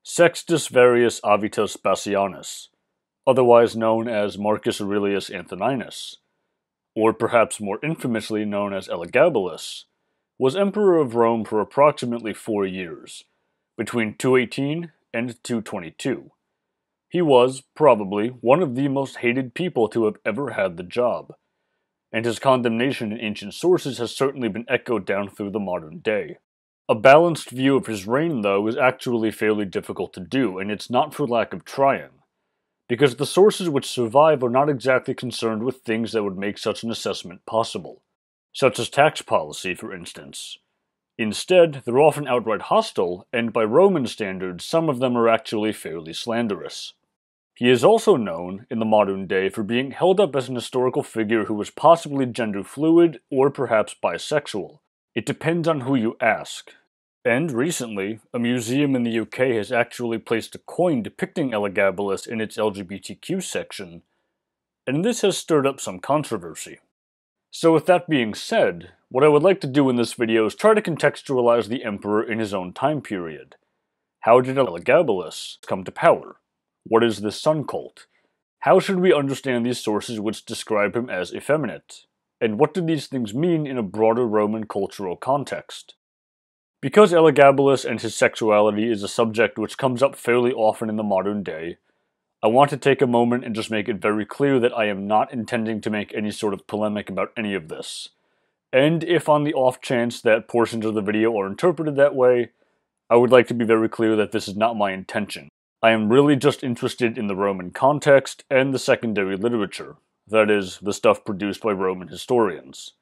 Sextus Varius Avitus Bassianus, otherwise known as Marcus Aurelius Antoninus, or perhaps more infamously known as Elagabalus, was emperor of Rome for approximately 4 years, between 218 and 222. He was, probably, one of the most hated people to have ever had the job, and his condemnation in ancient sources has certainly been echoed down through the modern day. A balanced view of his reign, though, is actually fairly difficult to do, and it's not for lack of trying, because the sources which survive are not exactly concerned with things that would make such an assessment possible, such as tax policy, for instance. Instead, they're often outright hostile, and by Roman standards, some of them are actually fairly slanderous. He is also known, in the modern day, for being held up as an historical figure who was possibly gender fluid or perhaps bisexual. It depends on who you ask. And recently, a museum in the UK has actually placed a coin depicting Elagabalus in its LGBTQ section, and this has stirred up some controversy. So with that being said, what I would like to do in this video is try to contextualize the emperor in his own time period. How did Elagabalus come to power? What is the sun cult? How should we understand these sources which describe him as effeminate? And what do these things mean in a broader Roman cultural context? Because Elagabalus and his sexuality is a subject which comes up fairly often in the modern day, I want to take a moment and just make it very clear that I am not intending to make any sort of polemic about any of this. And if on the off chance that portions of the video are interpreted that way, I would like to be very clear that this is not my intention. I am really just interested in the Roman context and the secondary literature, that is, the stuff produced by Roman historians.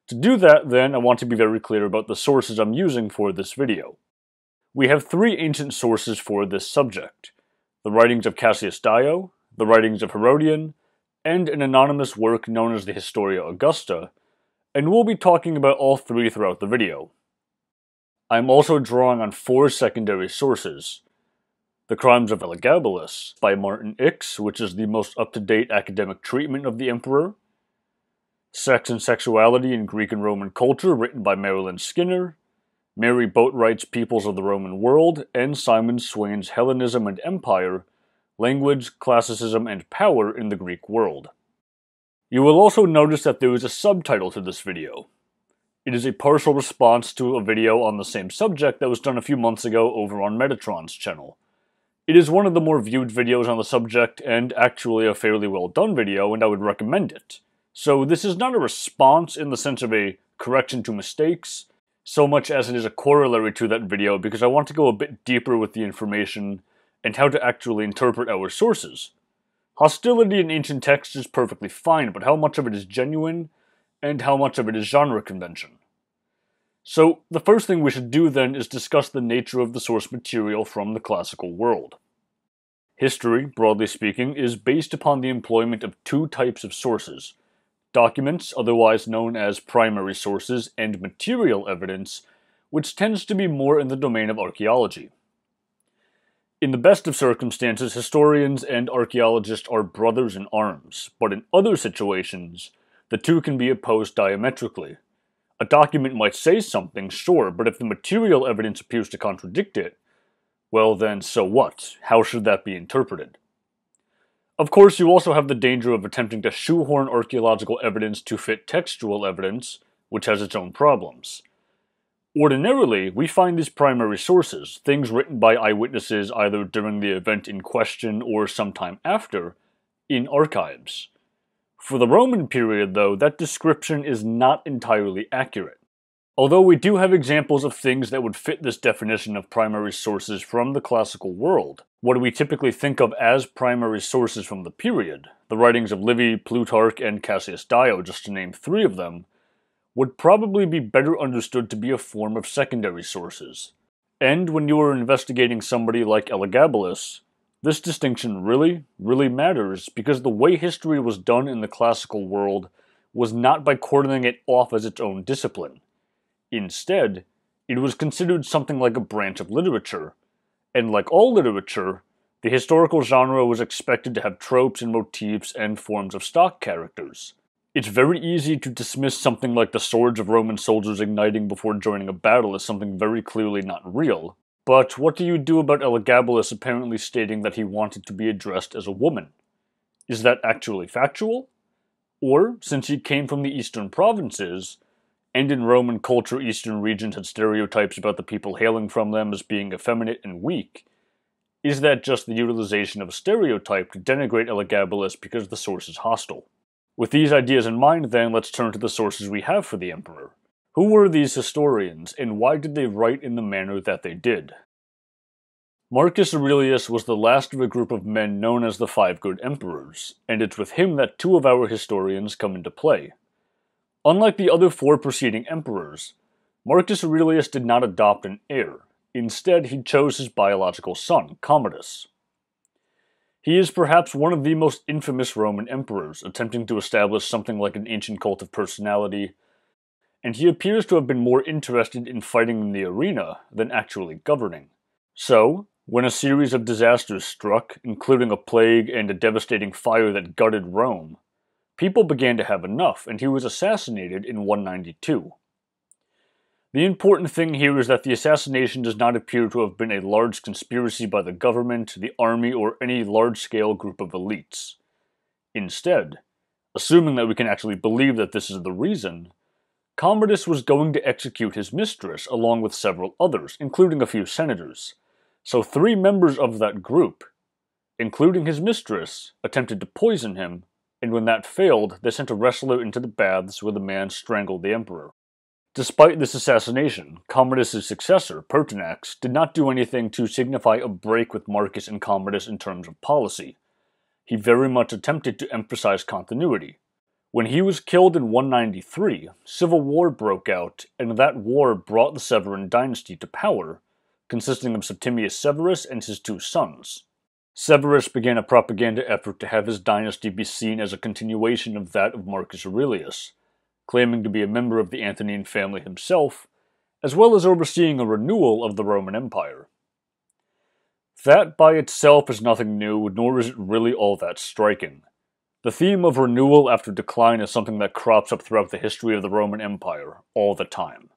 To do that, then, I want to be very clear about the sources I'm using for this video. We have 3 ancient sources for this subject: the writings of Cassius Dio, the writings of Herodian, and an anonymous work known as the Historia Augusta, and we'll be talking about all 3 throughout the video. I'm also drawing on 4 secondary sources: The Crimes of Elagabalus by Martin Ix, which is the most up-to-date academic treatment of the emperor; Sex and Sexuality in Greek and Roman Culture, written by Marilyn Skinner; Mary Boatwright's Peoples of the Roman World; and Simon Swain's Hellenism and Empire, Language, Classicism, and Power in the Greek World. You will also notice that there is a subtitle to this video. It is a partial response to a video on the same subject that was done a few months ago over on Metatron's channel. It is one of the more viewed videos on the subject, and actually a fairly well done video, and I would recommend it. So this is not a response in the sense of a correction to mistakes, so much as it is a corollary to that video, because I want to go a bit deeper with the information and how to actually interpret our sources. Hostility in ancient texts is perfectly fine, but how much of it is genuine, and how much of it is genre convention? So, the first thing we should do then is discuss the nature of the source material from the classical world. History, broadly speaking, is based upon the employment of 2 types of sources: documents, otherwise known as primary sources, and material evidence, which tends to be more in the domain of archaeology. In the best of circumstances, historians and archaeologists are brothers in arms, but in other situations, the 2 can be opposed diametrically. A document might say something, sure, but if the material evidence appears to contradict it, well then, so what? How should that be interpreted? Of course, you also have the danger of attempting to shoehorn archaeological evidence to fit textual evidence, which has its own problems. Ordinarily, we find these primary sources, things written by eyewitnesses either during the event in question or sometime after, in archives. For the Roman period, though, that description is not entirely accurate. Although we do have examples of things that would fit this definition of primary sources from the classical world, what we typically think of as primary sources from the period, the writings of Livy, Plutarch, and Cassius Dio, just to name 3 of them, would probably be better understood to be a form of secondary sources. And when you are investigating somebody like Elagabalus, this distinction really matters, because the way history was done in the classical world was not by cordoning it off as its own discipline. Instead, it was considered something like a branch of literature, and like all literature, the historical genre was expected to have tropes and motifs and forms of stock characters. It's very easy to dismiss something like the swords of Roman soldiers igniting before joining a battle as something very clearly not real, But what do you do about Elagabalus apparently stating that he wanted to be addressed as a woman? Is that actually factual? Or, since he came from the eastern provinces, and in Roman culture eastern regions had stereotypes about the people hailing from them as being effeminate and weak, is that just the utilization of a stereotype to denigrate Elagabalus because the source is hostile? With these ideas in mind, then, let's turn to the sources we have for the emperor. Who were these historians, and why did they write in the manner that they did? Marcus Aurelius was the last of a group of men known as the Five Good Emperors, and it's with him that two of our historians come into play. Unlike the other four preceding emperors, Marcus Aurelius did not adopt an heir. Instead, he chose his biological son, Commodus. He is perhaps one of the most infamous Roman emperors, attempting to establish something like an ancient cult of personality, and he appears to have been more interested in fighting in the arena than actually governing. So, when a series of disasters struck, including a plague and a devastating fire that gutted Rome, people began to have enough, and he was assassinated in 192. The important thing here is that the assassination does not appear to have been a large conspiracy by the government, the army, or any large-scale group of elites. Instead, assuming that we can actually believe that this is the reason, Commodus was going to execute his mistress along with several others, including a few senators. So 3 members of that group, including his mistress, attempted to poison him, and when that failed, they sent a wrestler into the baths where the man strangled the emperor. Despite this assassination, Commodus' successor, Pertinax, did not do anything to signify a break with Marcus and Commodus in terms of policy. He very much attempted to emphasize continuity. When he was killed in 193, civil war broke out, and that war brought the Severan dynasty to power, consisting of Septimius Severus and his 2 sons. Severus began a propaganda effort to have his dynasty be seen as a continuation of that of Marcus Aurelius, claiming to be a member of the Antonine family himself, as well as overseeing a renewal of the Roman Empire. That by itself is nothing new, nor is it really all that striking. The theme of renewal after decline is something that crops up throughout the history of the Roman Empire, all the time.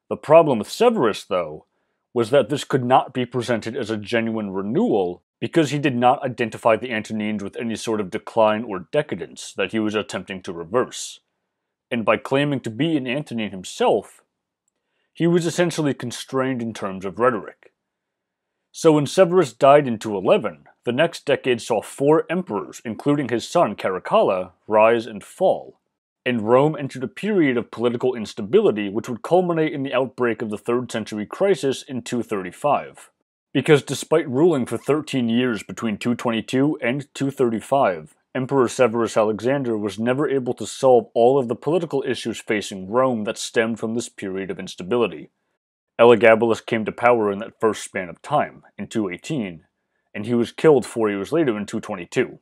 The problem with Severus, though, was that this could not be presented as a genuine renewal because he did not identify the Antonines with any sort of decline or decadence that he was attempting to reverse. And by claiming to be an Antonine himself, he was essentially constrained in terms of rhetoric. So when Severus died in 211, the next decade saw 4 emperors, including his son Caracalla, rise and fall, and Rome entered a period of political instability which would culminate in the outbreak of the 3rd century crisis in 235. Because despite ruling for 13 years between 222 and 235, Emperor Severus Alexander was never able to solve all of the political issues facing Rome that stemmed from this period of instability. Elagabalus came to power in that first span of time, in 218, and he was killed 4 years later in 222.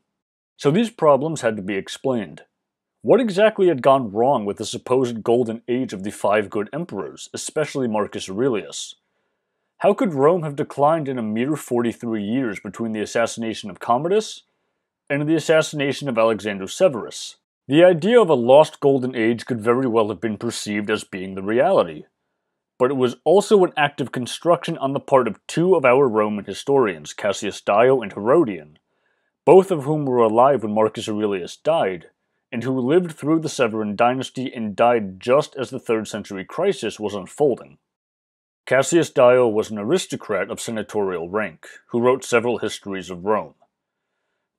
So these problems had to be explained. What exactly had gone wrong with the supposed golden age of the 5 good emperors, especially Marcus Aurelius? How could Rome have declined in a mere 43 years between the assassination of Commodus and the assassination of Alexander Severus? The idea of a lost golden age could very well have been perceived as being the reality, but it was also an act of construction on the part of 2 of our Roman historians, Cassius Dio and Herodian, both of whom were alive when Marcus Aurelius died, and who lived through the Severan dynasty and died just as the 3rd century crisis was unfolding. Cassius Dio was an aristocrat of senatorial rank, who wrote several histories of Rome.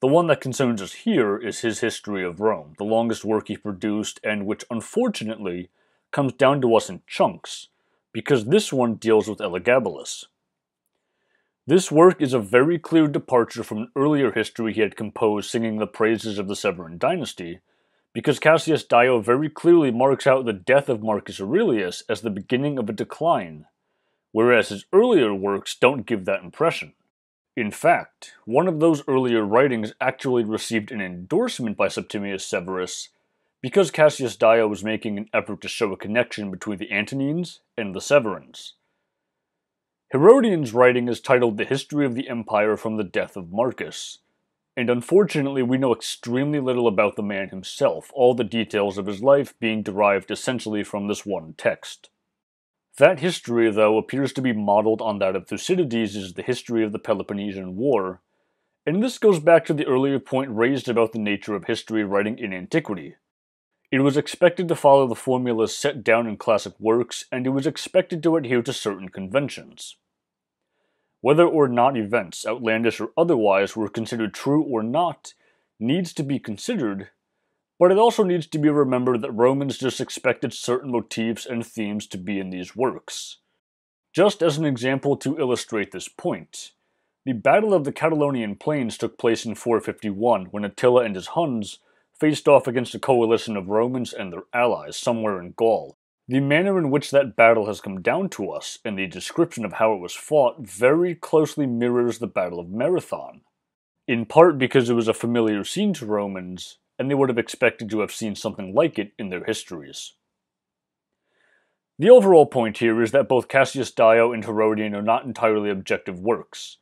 The one that concerns us here is his History of Rome, the longest work he produced, and which unfortunately comes down to us in chunks, because this one deals with Elagabalus. This work is a very clear departure from an earlier history he had composed singing the praises of the Severan dynasty, because Cassius Dio very clearly marks out the death of Marcus Aurelius as the beginning of a decline, whereas his earlier works don't give that impression. In fact, one of those earlier writings actually received an endorsement by Septimius Severus because Cassius Dio was making an effort to show a connection between the Antonines and the Severans. Herodian's writing is titled The History of the Empire from the Death of Marcus, and unfortunately we know extremely little about the man himself, all the details of his life being derived essentially from this one text. That history, though, appears to be modeled on that of Thucydides' The History of the Peloponnesian War, and this goes back to the earlier point raised about the nature of history writing in antiquity. It was expected to follow the formulas set down in classic works, and it was expected to adhere to certain conventions. Whether or not events, outlandish or otherwise, were considered true or not, needs to be considered, but it also needs to be remembered that Romans just expected certain motifs and themes to be in these works. Just as an example to illustrate this point, the Battle of the Catalonian Plains took place in 451 when Attila and his Huns faced off against a coalition of Romans and their allies somewhere in Gaul. The manner in which that battle has come down to us, and the description of how it was fought, very closely mirrors the Battle of Marathon, in part because it was a familiar scene to Romans, and they would have expected to have seen something like it in their histories. The overall point here is that both Cassius Dio and Herodian are not entirely objective works,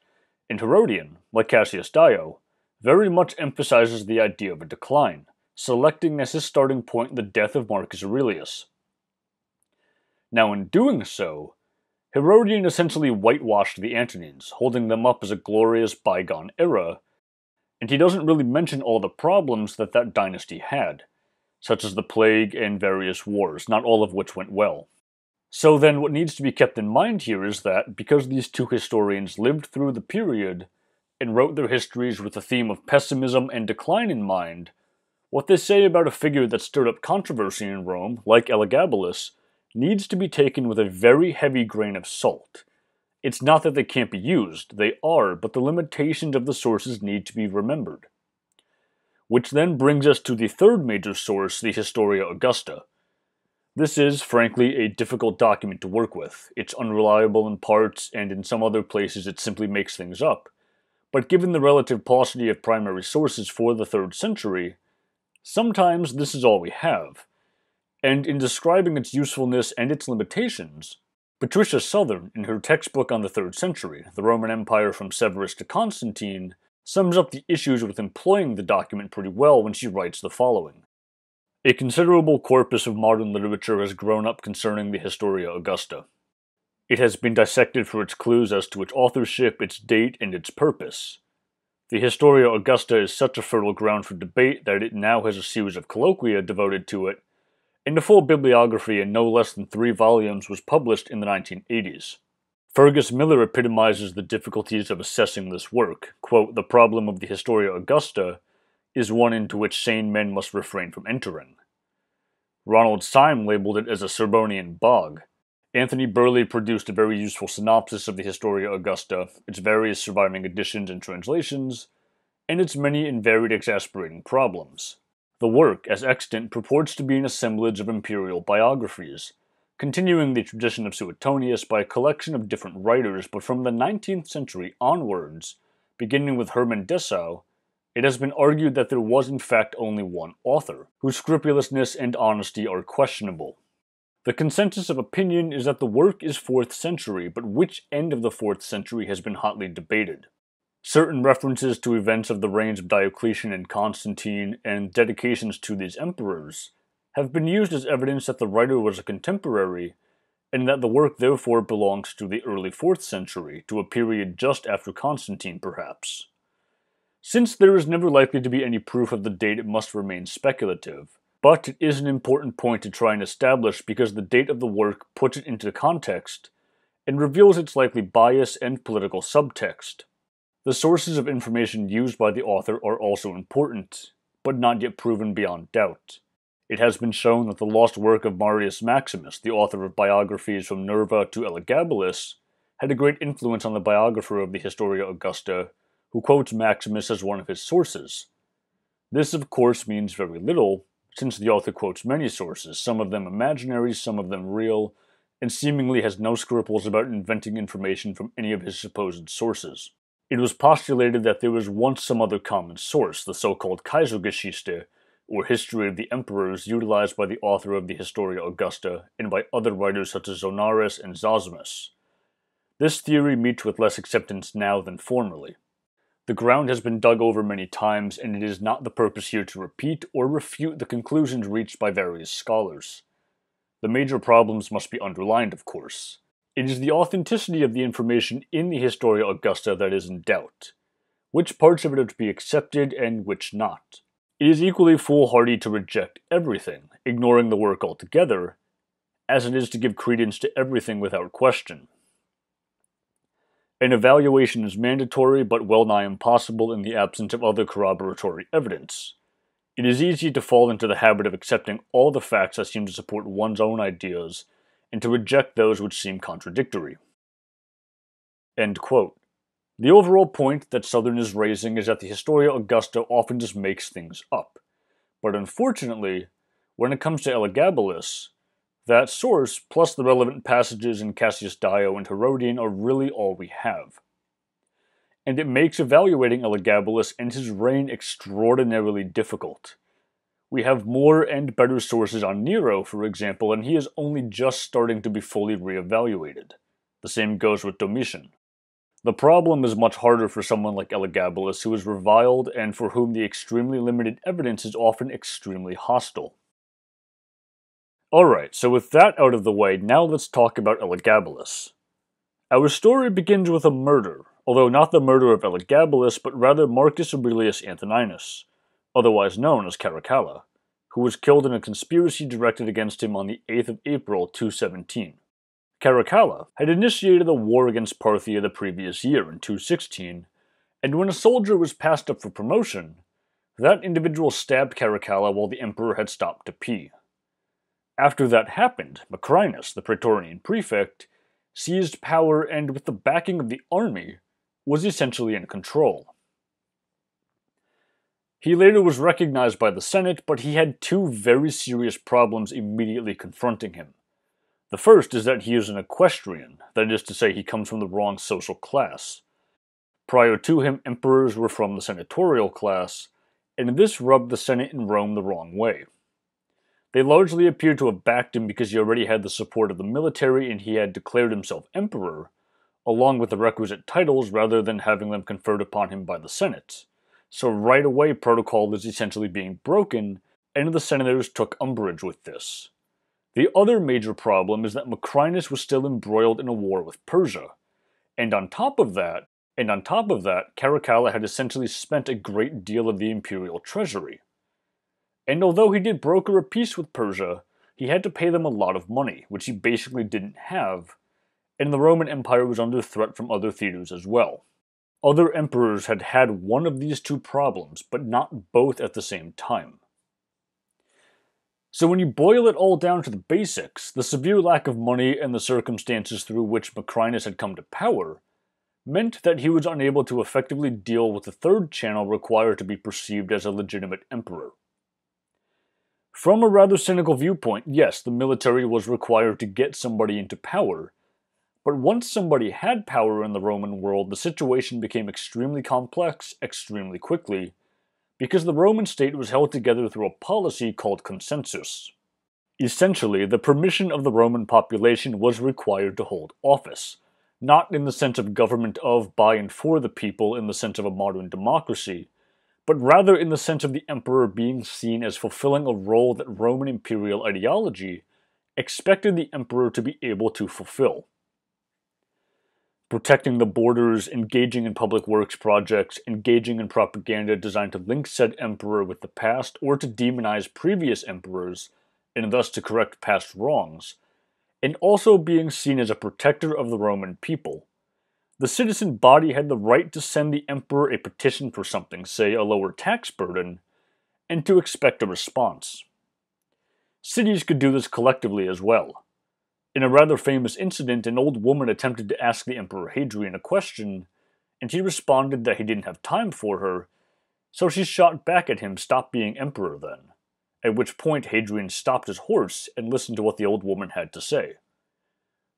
and Herodian, like Cassius Dio, very much emphasizes the idea of a decline, selecting as his starting point the death of Marcus Aurelius. Now in doing so, Herodian essentially whitewashed the Antonines, holding them up as a glorious bygone era, and he doesn't really mention all the problems that that dynasty had, such as the plague and various wars, not all of which went well. So then what needs to be kept in mind here is that, because these two historians lived through the period, and wrote their histories with the theme of pessimism and decline in mind, what they say about a figure that stirred up controversy in Rome, like Elagabalus, needs to be taken with a very heavy grain of salt. It's not that they can't be used, they are, but the limitations of the sources need to be remembered. Which then brings us to the third major source, the Historia Augusta. This is, frankly, a difficult document to work with. It's unreliable in parts, and in some other places it simply makes things up. But given the relative paucity of primary sources for the 3rd century, sometimes this is all we have. And in describing its usefulness and its limitations, Patricia Southern, in her textbook on the 3rd century, The Roman Empire from Severus to Constantine, sums up the issues with employing the document pretty well when she writes the following. A considerable corpus of modern literature has grown up concerning the Historia Augusta. It has been dissected for its clues as to its authorship, its date, and its purpose. The Historia Augusta is such a fertile ground for debate that it now has a series of colloquia devoted to it, and a full bibliography in no less than 3 volumes was published in the 1980s. Fergus Miller epitomizes the difficulties of assessing this work. Quote, "The problem of the Historia Augusta is one into which sane men must refrain from entering." Ronald Syme labeled it as a Serbonian bog. Anthony Burley produced a very useful synopsis of the Historia Augusta, its various surviving editions and translations, and its many and varied exasperating problems. The work, as extant, purports to be an assemblage of imperial biographies, continuing the tradition of Suetonius by a collection of different writers, but from the 19th century onwards, beginning with Hermann Dessau, it has been argued that there was in fact only one author, whose scrupulousness and honesty are questionable. The consensus of opinion is that the work is 4th century, but which end of the 4th century has been hotly debated. Certain references to events of the reigns of Diocletian and Constantine, and dedications to these emperors, have been used as evidence that the writer was a contemporary, and that the work therefore belongs to the early 4th century, to a period just after Constantine perhaps. Since there is never likely to be any proof of the date, it must remain speculative. But it is an important point to try and establish because the date of the work puts it into context and reveals its likely bias and political subtext. The sources of information used by the author are also important, but not yet proven beyond doubt. It has been shown that the lost work of Marius Maximus, the author of biographies from Nerva to Elagabalus, had a great influence on the biographer of the Historia Augusta, who quotes Maximus as one of his sources. This, of course, means very little, since the author quotes many sources, some of them imaginary, some of them real, and seemingly has no scruples about inventing information from any of his supposed sources. It was postulated that there was once some other common source, the so-called Kaisergeschichte, or history of the emperors, utilized by the author of the Historia Augusta and by other writers such as Zonaras and Zosimus. This theory meets with less acceptance now than formerly. The ground has been dug over many times, and it is not the purpose here to repeat or refute the conclusions reached by various scholars. The major problems must be underlined, of course. It is the authenticity of the information in the Historia Augusta that is in doubt. Which parts of it are to be accepted and which not? It is equally foolhardy to reject everything, ignoring the work altogether, as it is to give credence to everything without question. An evaluation is mandatory but well nigh impossible in the absence of other corroboratory evidence. It is easy to fall into the habit of accepting all the facts that seem to support one's own ideas and to reject those which seem contradictory. End quote. The overall point that Southern is raising is that the Historia Augusta often just makes things up. But unfortunately, when it comes to Elagabalus, that source, plus the relevant passages in Cassius Dio and Herodian, are really all we have. And it makes evaluating Elagabalus and his reign extraordinarily difficult. We have more and better sources on Nero, for example, and he is only just starting to be fully re-evaluated. The same goes with Domitian. The problem is much harder for someone like Elagabalus, who is reviled and for whom the extremely limited evidence is often extremely hostile. Alright, so with that out of the way, now let's talk about Elagabalus. Our story begins with a murder, although not the murder of Elagabalus, but rather Marcus Aurelius Antoninus, otherwise known as Caracalla, who was killed in a conspiracy directed against him on the 8th of April 217. Caracalla had initiated a war against Parthia the previous year in 216, and when a soldier was passed up for promotion, that individual stabbed Caracalla while the emperor had stopped to pee. After that happened, Macrinus, the Praetorian prefect, seized power and, with the backing of the army, was essentially in control. He later was recognized by the Senate, but he had two very serious problems immediately confronting him. The first is that he is an equestrian, that is to say he comes from the wrong social class. Prior to him, emperors were from the senatorial class, and this rubbed the Senate in Rome the wrong way. They largely appeared to have backed him because he already had the support of the military and he had declared himself emperor, along with the requisite titles rather than having them conferred upon him by the Senate. So right away protocol is essentially being broken, and the senators took umbrage with this. The other major problem is that Macrinus was still embroiled in a war with Persia, and on top of that, Caracalla had essentially spent a great deal of the imperial treasury. And although he did broker a peace with Persia, he had to pay them a lot of money, which he basically didn't have, and the Roman Empire was under threat from other theaters as well. Other emperors had had one of these two problems, but not both at the same time. So when you boil it all down to the basics, the severe lack of money and the circumstances through which Macrinus had come to power meant that he was unable to effectively deal with the third channel required to be perceived as a legitimate emperor. From a rather cynical viewpoint, yes, the military was required to get somebody into power, but once somebody had power in the Roman world, the situation became extremely complex extremely quickly, because the Roman state was held together through a policy called consensus. Essentially, the permission of the Roman population was required to hold office, not in the sense of government of, by, and for the people in the sense of a modern democracy, but rather in the sense of the emperor being seen as fulfilling a role that Roman imperial ideology expected the emperor to be able to fulfill. Protecting the borders, engaging in public works projects, engaging in propaganda designed to link said emperor with the past or to demonize previous emperors, and thus to correct past wrongs, and also being seen as a protector of the Roman people. The citizen body had the right to send the emperor a petition for something, say a lower tax burden, and to expect a response. Cities could do this collectively as well. In a rather famous incident, an old woman attempted to ask the Emperor Hadrian a question, and he responded that he didn't have time for her, so she shot back at him, "Stop being emperor then," at which point Hadrian stopped his horse and listened to what the old woman had to say.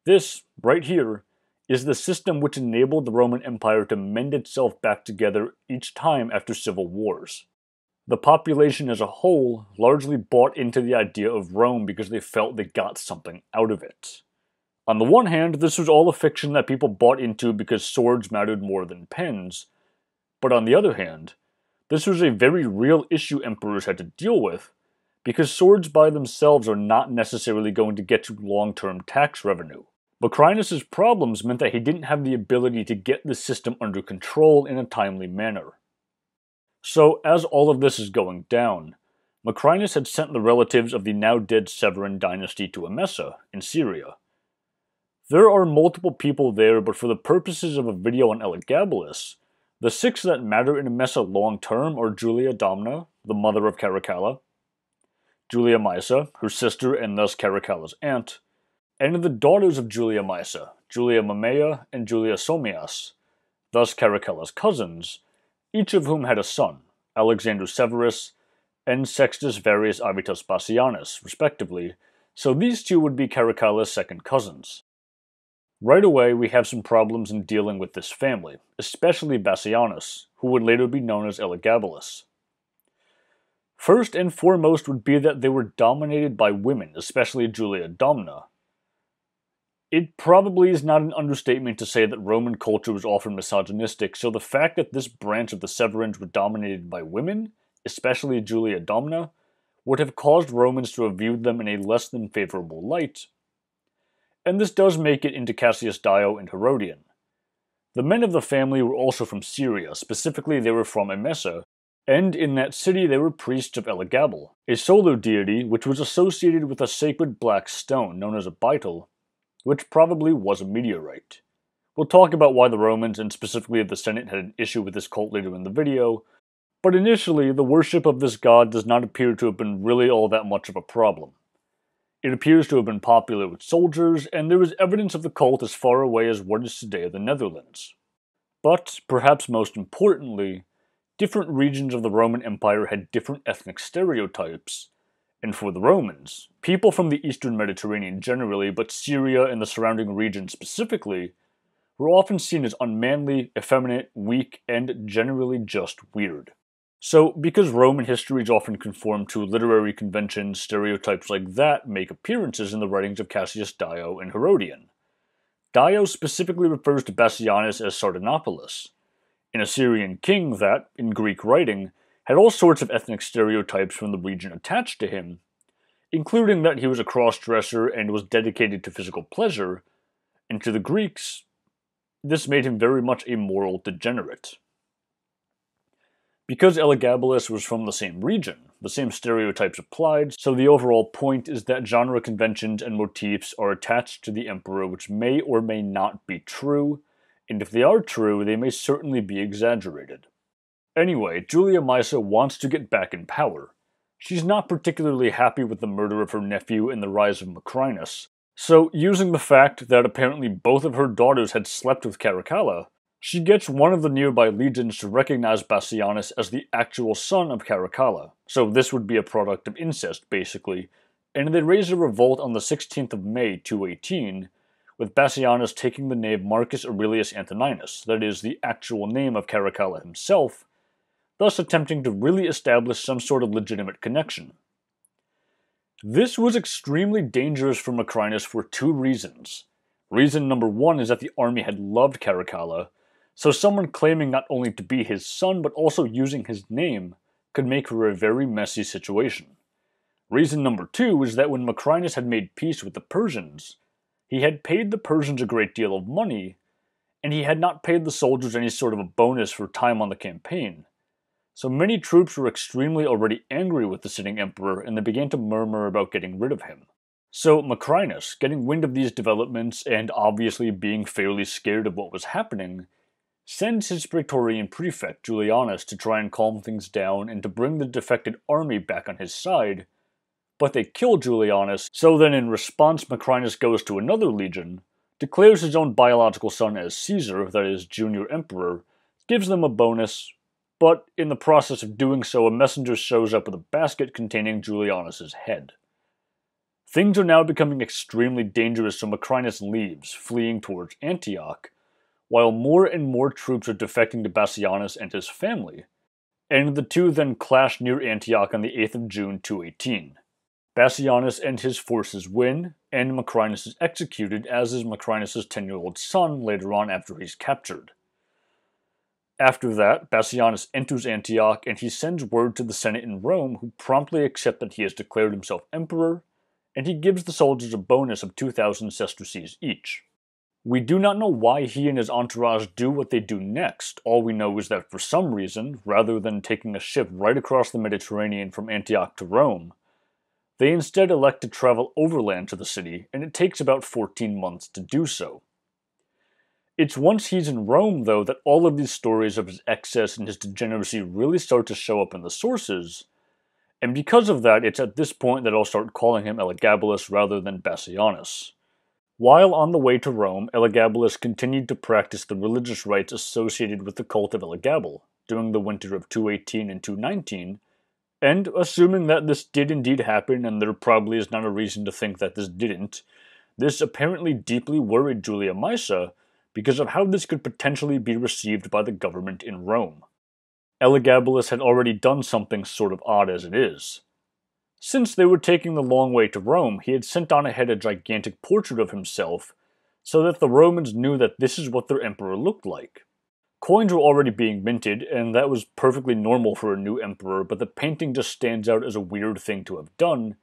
This, right here, is the system which enabled the Roman Empire to mend itself back together each time after civil wars. The population as a whole largely bought into the idea of Rome because they felt they got something out of it. On the one hand, this was all a fiction that people bought into because swords mattered more than pens, but on the other hand, this was a very real issue emperors had to deal with, because swords by themselves are not necessarily going to get you long-term tax revenue. Macrinus' problems meant that he didn't have the ability to get the system under control in a timely manner. So, as all of this is going down, Macrinus had sent the relatives of the now-dead Severan dynasty to Emesa, in Syria. There are multiple people there, but for the purposes of a video on Elagabalus, the 6 that matter in Emesa long-term are Julia Domna, the mother of Caracalla, Julia Maesa, her sister and thus Caracalla's aunt, and the daughters of Julia Maesa, Julia Mamea and Julia Somias, thus Caracalla's cousins, each of whom had a son, Alexander Severus and Sextus Varius Avitus Bassianus, respectively, so these two would be Caracalla's second cousins. Right away, we have some problems in dealing with this family, especially Bassianus, who would later be known as Elagabalus. First and foremost would be that they were dominated by women, especially Julia Domna. It probably is not an understatement to say that Roman culture was often misogynistic, so the fact that this branch of the Severans were dominated by women, especially Julia Domna, would have caused Romans to have viewed them in a less than favorable light. And this does make it into Cassius Dio and Herodian. The men of the family were also from Syria, specifically they were from Emesa, and in that city they were priests of Elagabal, a solar deity which was associated with a sacred black stone known as a beetle, which probably was a meteorite. We'll talk about why the Romans, and specifically the Senate, had an issue with this cult later in the video, but initially the worship of this god does not appear to have been really all that much of a problem. It appears to have been popular with soldiers, and there is evidence of the cult as far away as what is today the Netherlands. But, perhaps most importantly, different regions of the Roman Empire had different ethnic stereotypes, and for the Romans, people from the Eastern Mediterranean generally, but Syria and the surrounding region specifically, were often seen as unmanly, effeminate, weak, and generally just weird. So, because Roman histories often conform to literary conventions, stereotypes like that make appearances in the writings of Cassius Dio and Herodian. Dio specifically refers to Bassianus as Sardanapalus, an Assyrian king that, in Greek writing, had all sorts of ethnic stereotypes from the region attached to him, including that he was a cross-dresser and was dedicated to physical pleasure, and to the Greeks, this made him very much a moral degenerate. Because Elagabalus was from the same region, the same stereotypes applied, so the overall point is that genre conventions and motifs are attached to the emperor which may or may not be true, and if they are true, they may certainly be exaggerated. Anyway, Julia Maesa wants to get back in power. She's not particularly happy with the murder of her nephew and the rise of Macrinus, so using the fact that apparently both of her daughters had slept with Caracalla, she gets one of the nearby legions to recognize Bassianus as the actual son of Caracalla, so this would be a product of incest, basically, and they raise a revolt on the 16th of May, 218, with Bassianus taking the name Marcus Aurelius Antoninus, that is, the actual name of Caracalla himself, thus attempting to really establish some sort of legitimate connection. This was extremely dangerous for Macrinus for 2 reasons. Reason number 1 is that the army had loved Caracalla, so someone claiming not only to be his son but also using his name could make for a very messy situation. Reason number 2 is that when Macrinus had made peace with the Persians, he had paid the Persians a great deal of money, and he had not paid the soldiers any sort of a bonus for time on the campaign. So many troops were extremely already angry with the sitting emperor, and they began to murmur about getting rid of him. So Macrinus, getting wind of these developments and obviously being fairly scared of what was happening, sends his Praetorian prefect Julianus to try and calm things down and to bring the defected army back on his side, but they kill Julianus, so then in response Macrinus goes to another legion, declares his own biological son as Caesar, that is, junior emperor, gives them a bonus, but in the process of doing so a messenger shows up with a basket containing Julianus's head. Things are now becoming extremely dangerous, so Macrinus leaves, fleeing towards Antioch, while more and more troops are defecting to Bassianus and his family, and the two then clash near Antioch on the 8th of June 218. Bassianus and his forces win, and Macrinus is executed, as is Macrinus' 10-year-old son later on after he's captured. After that, Bassianus enters Antioch and he sends word to the Senate in Rome, who promptly accept that he has declared himself emperor, and he gives the soldiers a bonus of 2,000 sesterces each. We do not know why he and his entourage do what they do next. All we know is that for some reason, rather than taking a ship right across the Mediterranean from Antioch to Rome, they instead elect to travel overland to the city, and it takes about 14 months to do so. It's once he's in Rome, though, that all of these stories of his excess and his degeneracy really start to show up in the sources, and because of that, it's at this point that I'll start calling him Elagabalus rather than Bassianus. While on the way to Rome, Elagabalus continued to practice the religious rites associated with the cult of Elagabal during the winter of 218 and 219, and assuming that this did indeed happen, and there probably is not a reason to think that this didn't, this apparently deeply worried Julia Maesa because of how this could potentially be received by the government in Rome. Elagabalus had already done something sort of odd as it is. Since they were taking the long way to Rome, he had sent on ahead a gigantic portrait of himself so that the Romans knew that this is what their emperor looked like. Coins were already being minted, and that was perfectly normal for a new emperor, but the painting just stands out as a weird thing to have done,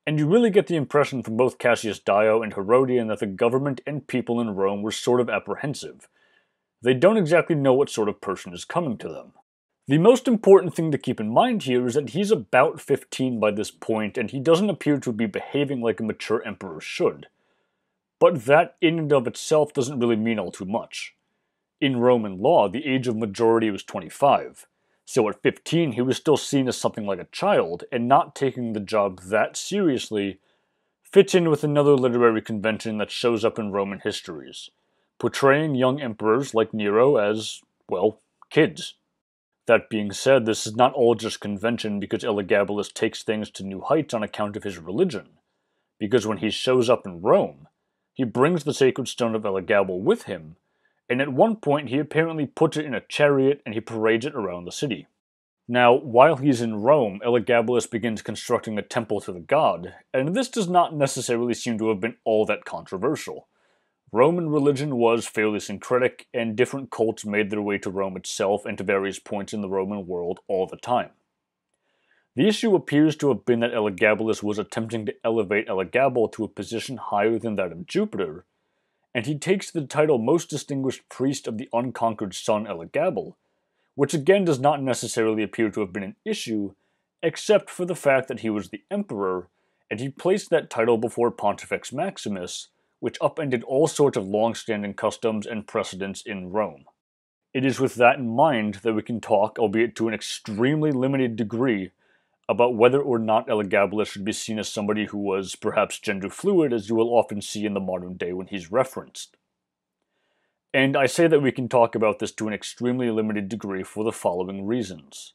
and you really get the impression from both Cassius Dio and Herodian that the government and people in Rome were sort of apprehensive. They don't exactly know what sort of person is coming to them. The most important thing to keep in mind here is that he's about 15 by this point, and he doesn't appear to be behaving like a mature emperor should. But that in and of itself doesn't really mean all too much. In Roman law, the age of majority was 25. So at 15, he was still seen as something like a child, and not taking the job that seriously fits in with another literary convention that shows up in Roman histories, portraying young emperors like Nero as, well, kids. That being said, this is not all just convention because Elagabalus takes things to new heights on account of his religion, because when he shows up in Rome, he brings the sacred stone of Elagabal with him, and at one point he apparently puts it in a chariot and he parades it around the city. Now, while he's in Rome, Elagabalus begins constructing a temple to the god, and this does not necessarily seem to have been all that controversial. Roman religion was fairly syncretic, and different cults made their way to Rome itself and to various points in the Roman world all the time. The issue appears to have been that Elagabalus was attempting to elevate Elagabal to a position higher than that of Jupiter, and he takes the title Most Distinguished Priest of the Unconquered Sun Elagabal, which again does not necessarily appear to have been an issue, except for the fact that he was the emperor, and he placed that title before Pontifex Maximus, which upended all sorts of long-standing customs and precedents in Rome. It is with that in mind that we can talk, albeit to an extremely limited degree, about whether or not Elagabalus should be seen as somebody who was perhaps gender fluid, as you will often see in the modern day when he's referenced. And I say that we can talk about this to an extremely limited degree for the following reasons.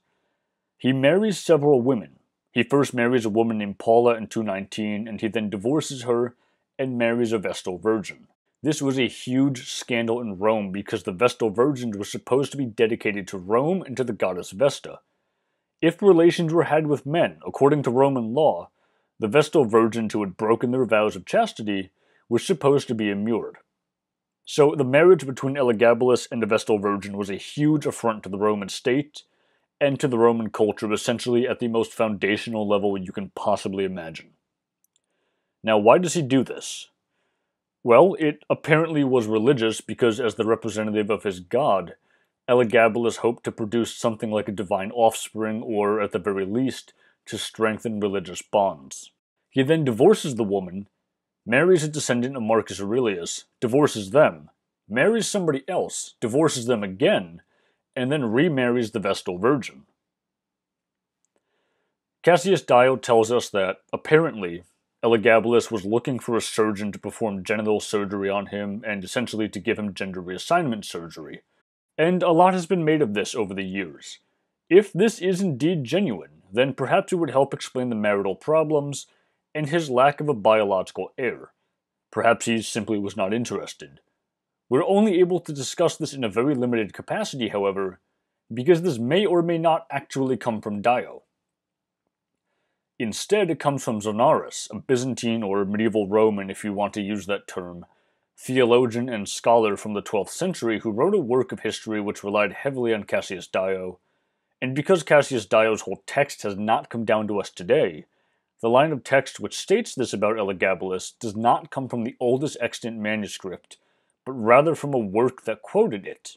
He marries several women. He first marries a woman named Paula in 219, and he then divorces her and marries a Vestal Virgin. This was a huge scandal in Rome because the Vestal Virgin was supposed to be dedicated to Rome and to the goddess Vesta. If relations were had with men, according to Roman law, the Vestal Virgins who had broken their vows of chastity were supposed to be immured. So the marriage between Elagabalus and the Vestal Virgin was a huge affront to the Roman state, and to the Roman culture essentially at the most foundational level you can possibly imagine. Now, why does he do this? Well, it apparently was religious because as the representative of his god, Elagabalus hoped to produce something like a divine offspring, or at the very least, to strengthen religious bonds. He then divorces the woman, marries a descendant of Marcus Aurelius, divorces them, marries somebody else, divorces them again, and then remarries the Vestal Virgin. Cassius Dio tells us that, apparently, Elagabalus was looking for a surgeon to perform genital surgery on him and essentially to give him gender reassignment surgery. And a lot has been made of this over the years. If this is indeed genuine, then perhaps it would help explain the marital problems and his lack of a biological heir. Perhaps he simply was not interested. We're only able to discuss this in a very limited capacity, however, because this may or may not actually come from Dio. Instead, it comes from Zonaras, a Byzantine or medieval Roman, if you want to use that term, theologian and scholar from the 12th century who wrote a work of history which relied heavily on Cassius Dio, and because Cassius Dio's whole text has not come down to us today, the line of text which states this about Elagabalus does not come from the oldest extant manuscript, but rather from a work that quoted it.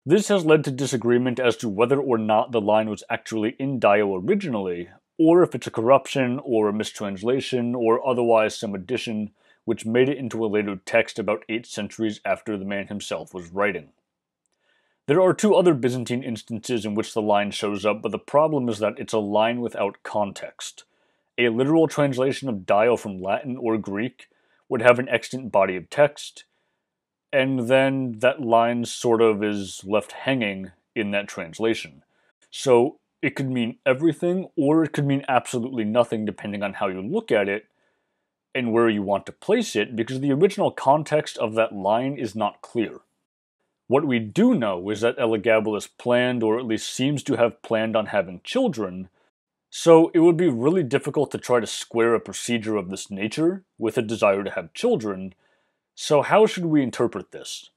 This has led to disagreement as to whether or not the line was actually in Dio originally, or if it's a corruption, or a mistranslation, or otherwise some addition which made it into a later text about 8 centuries after the man himself was writing. There are 2 other Byzantine instances in which the line shows up, but the problem is that it's a line without context. A literal translation of Dio from Latin or Greek would have an extant body of text, and then that line sort of is left hanging in that translation. So it could mean everything, or it could mean absolutely nothing depending on how you look at it and where you want to place it, because the original context of that line is not clear. What we do know is that Elagabalus planned, or at least seems to have planned on having children, so it would be really difficult to try to square a procedure of this nature with a desire to have children. So how should we interpret this?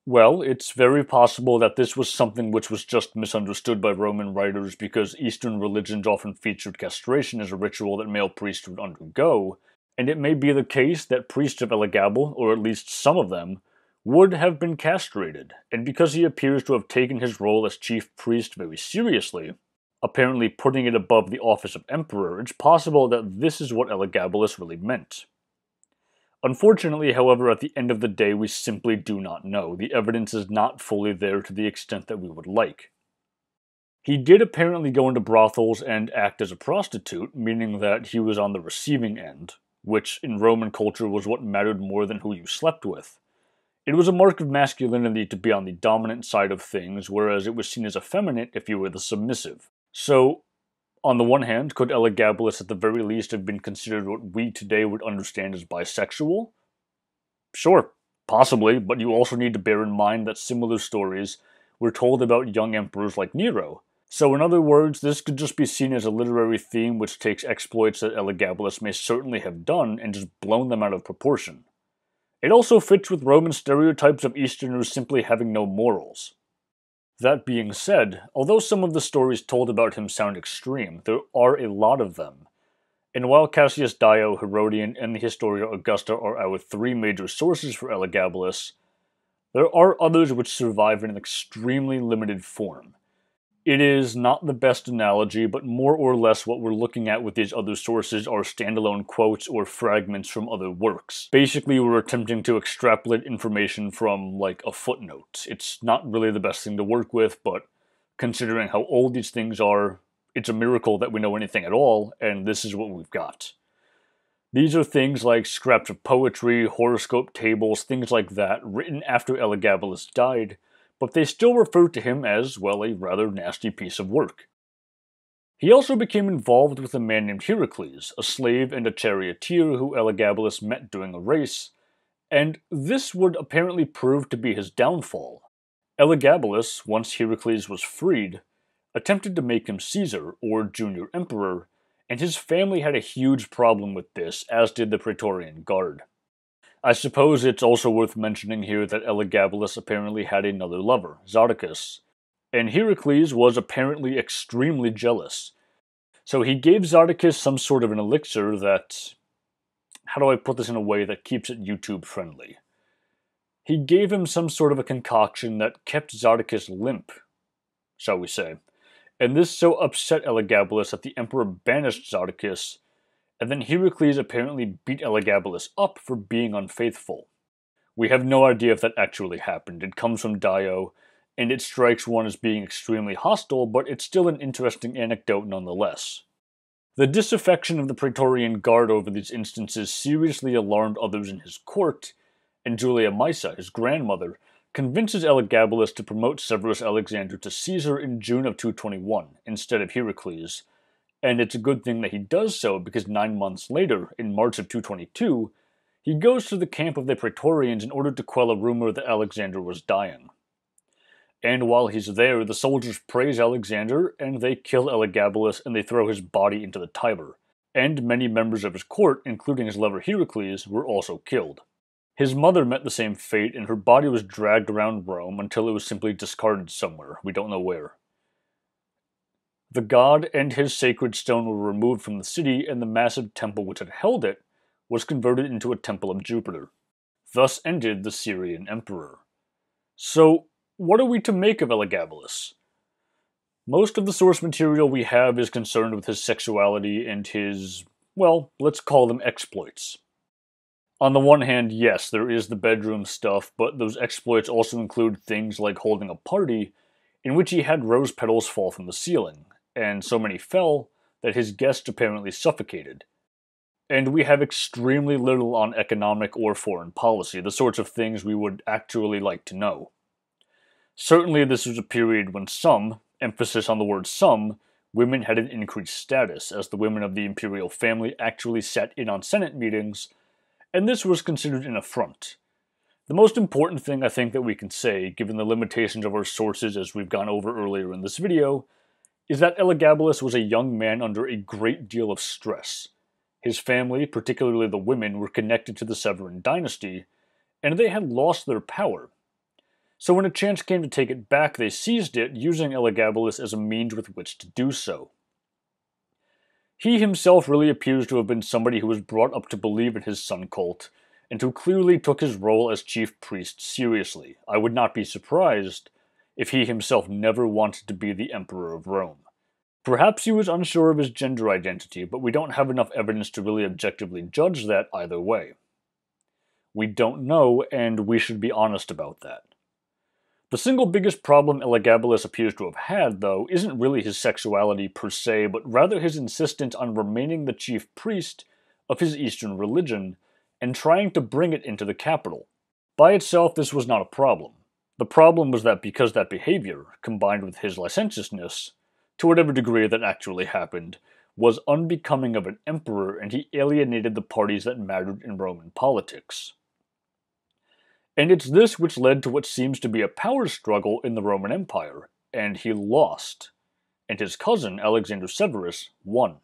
Well, it's very possible that this was something which was just misunderstood by Roman writers because Eastern religions often featured castration as a ritual that male priests would undergo, and it may be the case that priests of Elagabal, or at least some of them, would have been castrated, and because he appears to have taken his role as chief priest very seriously, apparently putting it above the office of emperor, it's possible that this is what Elagabalus really meant. Unfortunately, however, at the end of the day, we simply do not know. The evidence is not fully there to the extent that we would like. He did apparently go into brothels and act as a prostitute, meaning that he was on the receiving end, which in Roman culture was what mattered more than who you slept with. It was a mark of masculinity to be on the dominant side of things, whereas it was seen as effeminate if you were the submissive. So, on the one hand, could Elagabalus at the very least have been considered what we today would understand as bisexual? Sure, possibly, but you also need to bear in mind that similar stories were told about young emperors like Nero. So in other words, this could just be seen as a literary theme which takes exploits that Elagabalus may certainly have done and just blown them out of proportion. It also fits with Roman stereotypes of Easterners simply having no morals. That being said, although some of the stories told about him sound extreme, there are a lot of them. And while Cassius Dio, Herodian, and the Historia Augusta are our 3 major sources for Elagabalus, there are others which survive in an extremely limited form. It is not the best analogy, but more or less what we're looking at with these other sources are standalone quotes or fragments from other works. Basically, we're attempting to extrapolate information from, like, a footnote. It's not really the best thing to work with, but considering how old these things are, it's a miracle that we know anything at all, and this is what we've got. These are things like scraps of poetry, horoscope tables, things like that, written after Elagabalus died, but they still refer to him as, well, a rather nasty piece of work. He also became involved with a man named Heracles, a slave and a charioteer who Elagabalus met during a race, and this would apparently prove to be his downfall. Elagabalus, once Heracles was freed, attempted to make him Caesar, or junior emperor, and his family had a huge problem with this, as did the Praetorian Guard. I suppose it's also worth mentioning here that Elagabalus apparently had another lover, Zodicus, and Heracles was apparently extremely jealous. So he gave Zodicus some sort of an elixir that... how do I put this in a way that keeps it YouTube friendly? He gave him some sort of a concoction that kept Zodicus limp, shall we say, and this so upset Elagabalus that the emperor banished Zodicus, and then Heracles apparently beat Elagabalus up for being unfaithful. We have no idea if that actually happened. It comes from Dio, and it strikes one as being extremely hostile, but it's still an interesting anecdote nonetheless. The disaffection of the Praetorian Guard over these instances seriously alarmed others in his court, and Julia Maesa, his grandmother, convinces Elagabalus to promote Severus Alexander to Caesar in June of 221, instead of Heracles, and it's a good thing that he does so because 9 months later, in March of 222, he goes to the camp of the Praetorians in order to quell a rumor that Alexander was dying. And while he's there, the soldiers praise Alexander, and they kill Elagabalus and they throw his body into the Tiber. and many members of his court, including his lover Heracles, were also killed. His mother met the same fate, and her body was dragged around Rome until it was simply discarded somewhere, we don't know where. The god and his sacred stone were removed from the city, and the massive temple which had held it was converted into a temple of Jupiter. Thus ended the Syrian emperor. So, what are we to make of Elagabalus? Most of the source material we have is concerned with his sexuality and his, well, let's call them exploits. On the one hand, yes, there is the bedroom stuff, but those exploits also include things like holding a party in which he had rose petals fall from the ceiling, and so many fell that his guests apparently suffocated. And we have extremely little on economic or foreign policy, the sorts of things we would actually like to know. Certainly this was a period when some, emphasis on the word some, women had an increased status, as the women of the imperial family actually sat in on Senate meetings, and this was considered an affront. The most important thing I think that we can say, given the limitations of our sources as we've gone over earlier in this video, is that Elagabalus was a young man under a great deal of stress. His family, particularly the women, were connected to the Severan dynasty, and they had lost their power. So when a chance came to take it back, they seized it, using Elagabalus as a means with which to do so. He himself really appears to have been somebody who was brought up to believe in his sun cult, and who clearly took his role as chief priest seriously. I would not be surprised if he himself never wanted to be the emperor of Rome. Perhaps he was unsure of his gender identity, but we don't have enough evidence to really objectively judge that either way. We don't know, and we should be honest about that. The single biggest problem Elagabalus appears to have had, though, isn't really his sexuality per se, but rather his insistence on remaining the chief priest of his Eastern religion, and trying to bring it into the capital. By itself, this was not a problem. The problem was that because that behavior, combined with his licentiousness, to whatever degree that actually happened, was unbecoming of an emperor, and he alienated the parties that mattered in Roman politics. And it's this which led to what seems to be a power struggle in the Roman Empire, and he lost. And his cousin, Alexander Severus, won.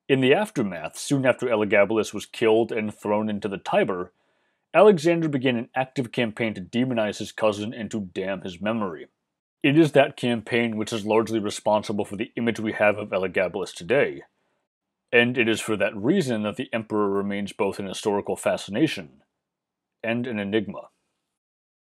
In the aftermath, soon after Elagabalus was killed and thrown into the Tiber, Alexander began an active campaign to demonize his cousin and to damn his memory. It is that campaign which is largely responsible for the image we have of Elagabalus today, and it is for that reason that the emperor remains both an historical fascination and an enigma.